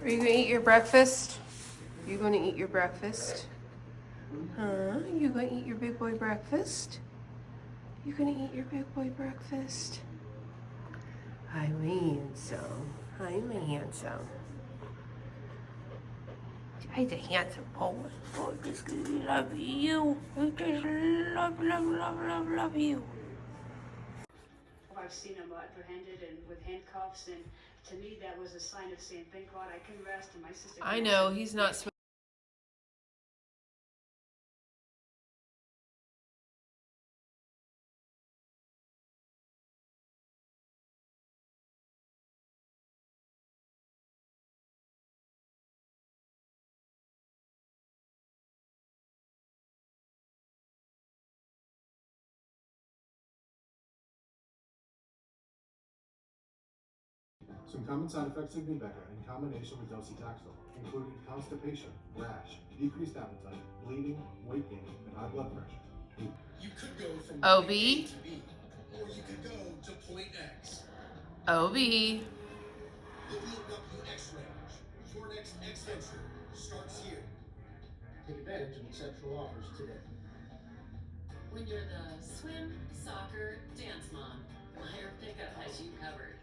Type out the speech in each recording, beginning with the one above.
Are you gonna eat your breakfast? You gonna eat your breakfast? Huh? You gonna eat your big boy breakfast? You gonna eat your big boy breakfast? Hi, my handsome. Hi, my handsome. Hi, the handsome boy. Oh, I just love you. I just love you. I've seen him apprehended and with handcuffs, and to me that was a sign of saying, thank God I can rest, and my sister can I rest. know, he's not supposed. Some common side effects of Nubeqa in combination with docetaxel included constipation, rash, decreased appetite, bleeding, weight gain, and high blood pressure. You could go from OB? point A to B, or you could go to point X. OB. The BMW X-Range. Your next X venture starts here. Take advantage of exceptional offers today. When you're the swim, soccer, dance mom, Meyer Pickup has you covered.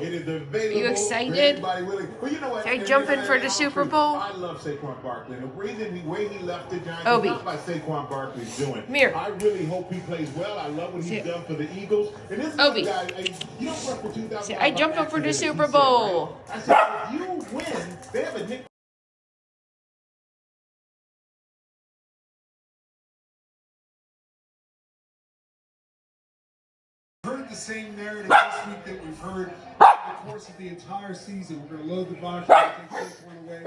It is available. You excited? For anybody willing. Well, you know what? Should I jump in for the Super Bowl? I love Saquon Barkley. The reason the way he left the Giants, Obi. is not like Saquon Barkley's doing. Come here. I really hope he plays well. I love what he's Sit. done for the Eagles. And this Obi. guy, you don't run for 2,000. Sit. I jumped up for the accident, Super he said, Bowl. right? I said, if you win, they have a nick. Heard the same narrative this week that we've heard over the course of the entire season. We're going to load the box. We're going to take this one away.